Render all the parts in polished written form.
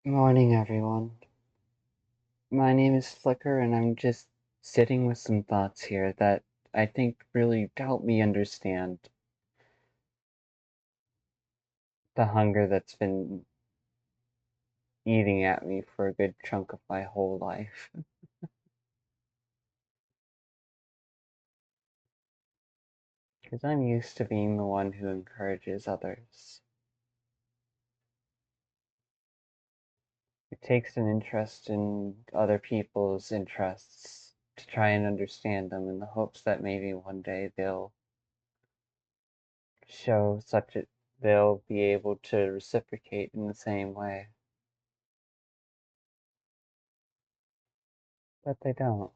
Morning, everyone. My name is Flicker, and I'm just sitting with some thoughts here that I think really help me understand the hunger that's been eating at me for a good chunk of my whole life. Because I'm used to being the one who encourages others. It takes an interest in other people's interests to try and understand them in the hopes that maybe one day show such a they'll be able to reciprocate in the same way. But they don't.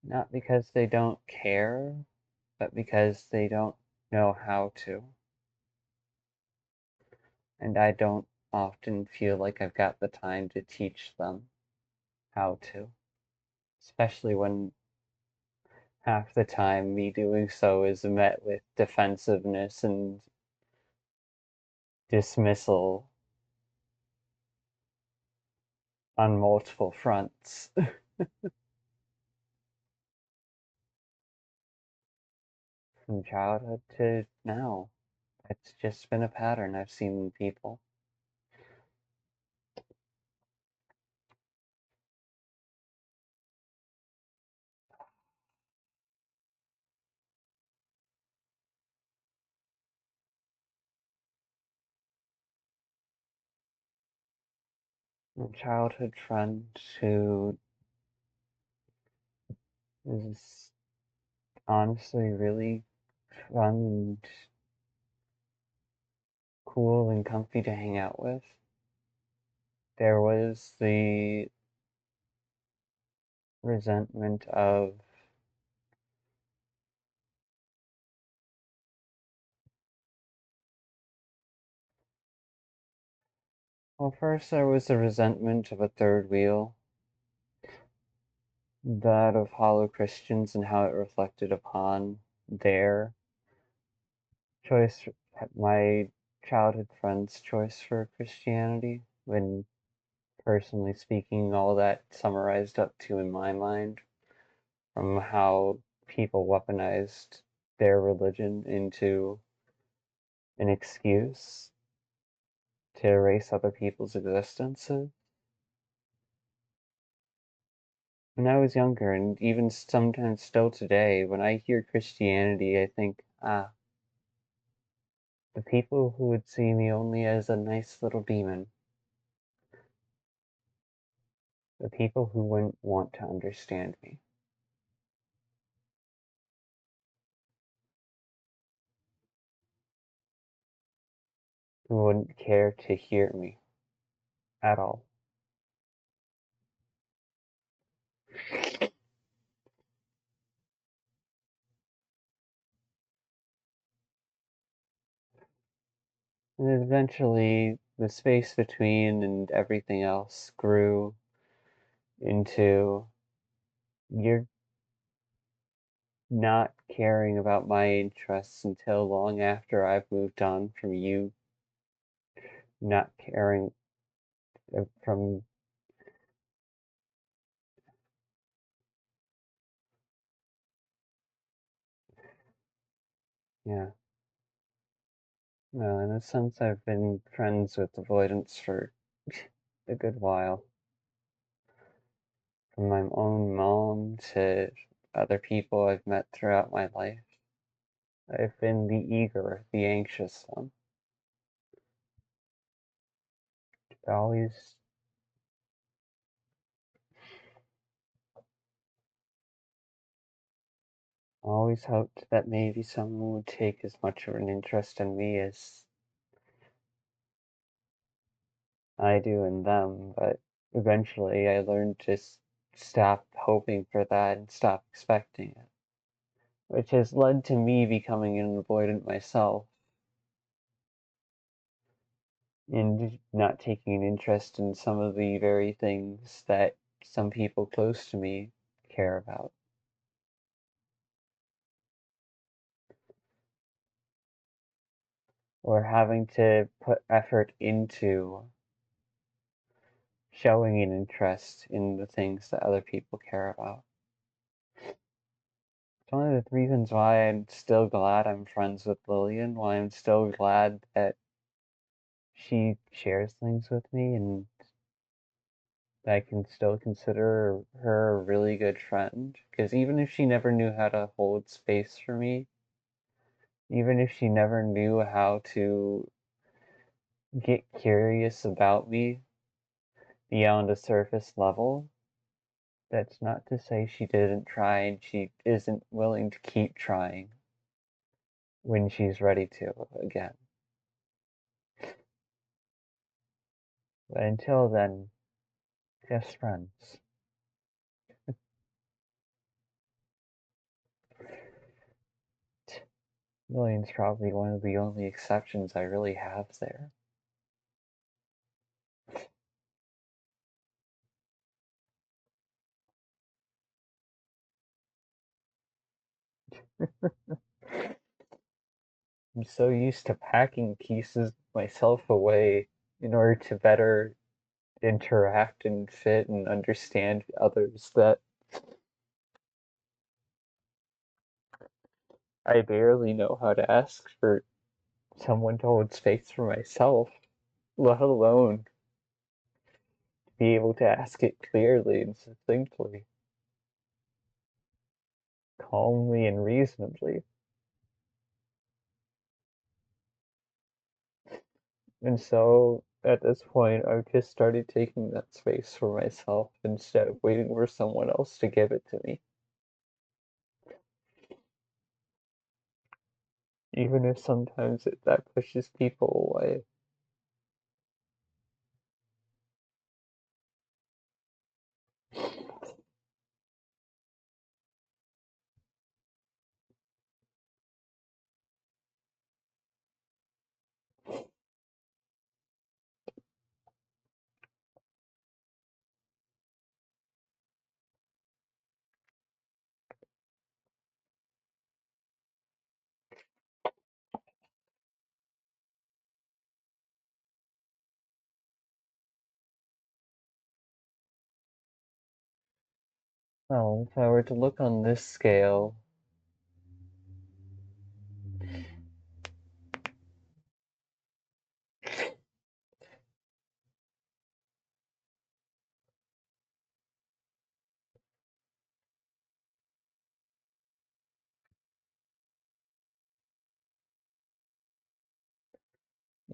Not because they don't care, but because they don't know how to. And I don't often feel like I've got the time to teach them how to. Especially when half the time me doing so is met with defensiveness and dismissal on multiple fronts. From childhood to now. It's just been a pattern I've seen in people. A childhood friend who is honestly really fun and cool and comfy to hang out with. There was the resentment of, well, first there was the resentment of a third wheel, that of hollow Christians and how it reflected upon their choice, my childhood friends' choice for Christianity, when personally speaking, all that summarized up to in my mind from how people weaponized their religion into an excuse to erase other people's existences. When I was younger, and even sometimes still today, when I hear Christianity, I think, the people who would see me only as a nice little demon, the people who wouldn't want to understand me, who wouldn't care to hear me at all. And eventually, the space between and everything else grew into, you're not caring about my interests until long after I've moved on from you, not caring from, yeah. No, in a sense, I've been friends with avoidance for a good while. From my own mom to other people I've met throughout my life. I've been the eager, the anxious one. Always, always hoped that maybe someone would take as much of an interest in me as I do in them, but eventually I learned to stop hoping for that and stop expecting it, which has led to me becoming an avoidant myself and not taking an interest in some of the very things that some people close to me care about. or having to put effort into showing an interest in the things that other people care about. It's one of the reasons why I'm still glad I'm friends with Lillian, why I'm still glad that she shares things with me and I can still consider her a really good friend. Because even if she never knew how to hold space for me, even if she never knew how to get curious about me beyond a surface level, that's not to say she didn't try and she isn't willing to keep trying when she's ready to again. But until then, just friends. Lillian's probably one of the only exceptions I really have there. I'm so used to packing pieces of myself away in order to better interact and fit and understand others that I barely know how to ask for someone to hold space for myself, let alone be able to ask it clearly and succinctly, calmly and reasonably. And so at this point, I've just started taking that space for myself instead of waiting for someone else to give it to me. Even if sometimes that pushes people away. Well, if I were to look on this scale,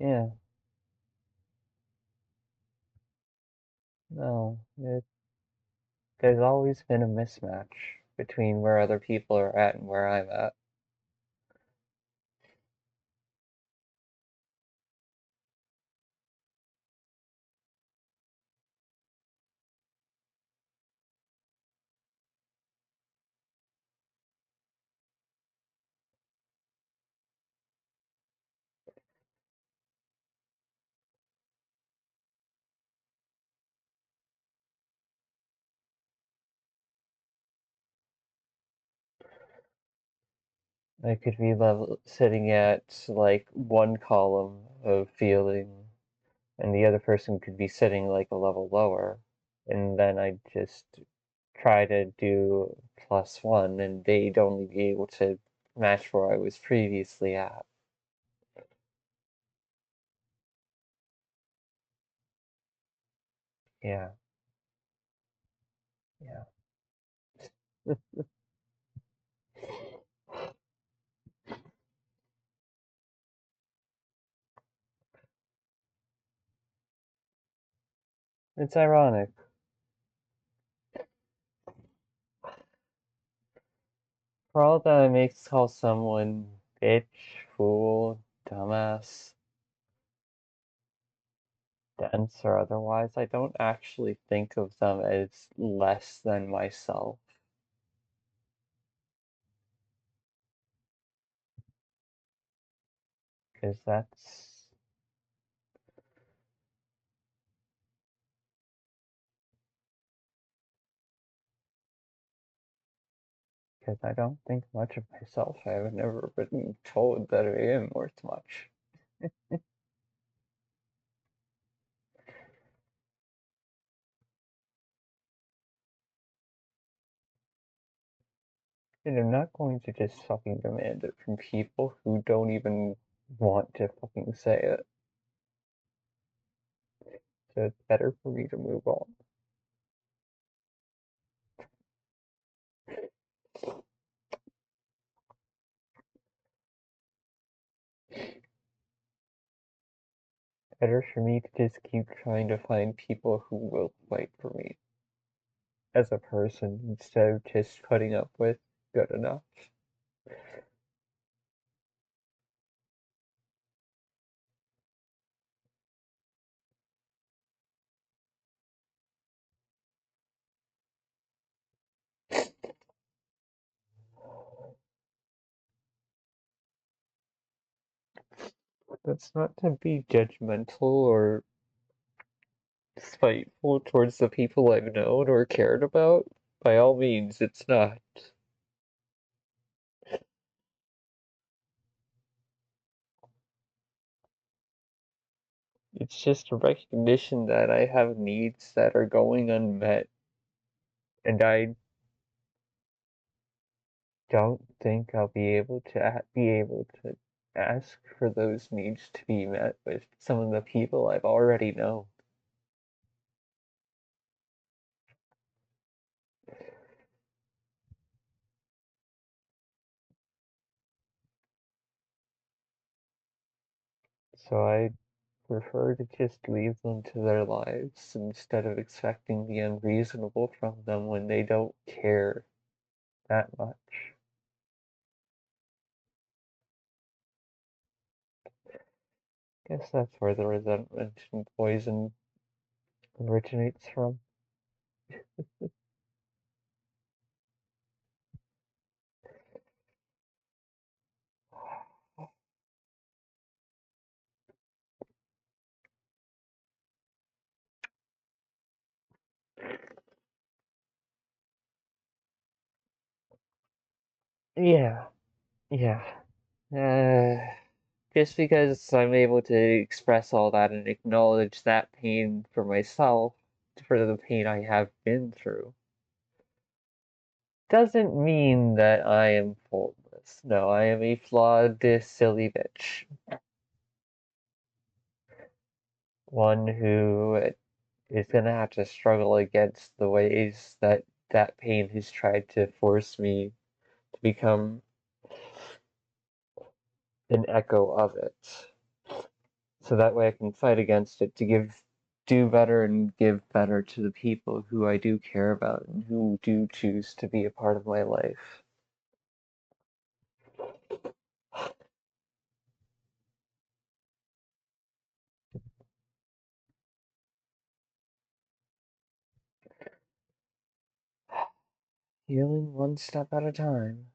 yeah, no, there's always been a mismatch between where other people are at and where I'm at. I could be sitting at like one column of feeling, and the other person could be sitting like a level lower, and then I just try to do +1, and they'd only be able to match where I was previously at. Yeah, yeah. It's ironic. For all that I may call someone bitch, fool, dumbass, dense, or otherwise, I don't actually think of them as less than myself. Because that's. Because I don't think much of myself. I've never been told that I am worth much. And I'm not going to just fucking demand it from people who don't even want to fucking say it. So it's better for me to move on. Better for me to just keep trying to find people who will fight for me as a person instead of just putting up with good enough. That's not to be judgmental or spiteful towards the people I've known or cared about. By all means, it's not. It's just a recognition that I have needs that are going unmet, and I don't think I'll be able to ask for those needs to be met with some of the people I've already known. So I prefer to just leave them to their lives instead of expecting the unreasonable from them when they don't care that much. Guess that's where the resentment and poison originates from. Yeah, yeah. Uh, just because I'm able to express all that and acknowledge that pain for myself, for the pain I have been through, doesn't mean that I am faultless. No, I am a flawed, silly bitch. One who is gonna have to struggle against the ways that that pain has tried to force me to become an echo of it. So that way I can fight against it to do better and give better to the people who I do care about and who do choose to be a part of my life. Healing one step at a time.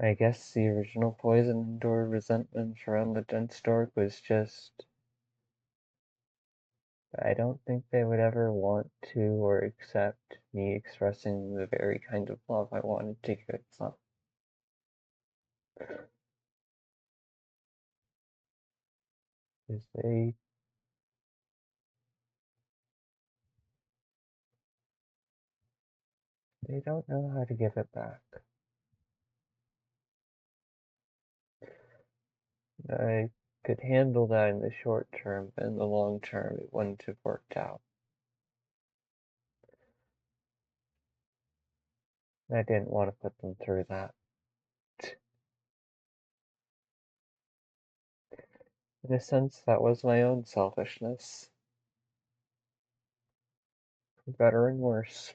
I guess the original poison door resentment around the dense dork was just I don't think they would ever want to or accept me expressing the very kind of love I wanted to give them. Because they don't know how to give it back. I could handle that in the short term, but in the long term it wouldn't have worked out. I didn't want to put them through that. In a sense, that was my own selfishness, for better and worse.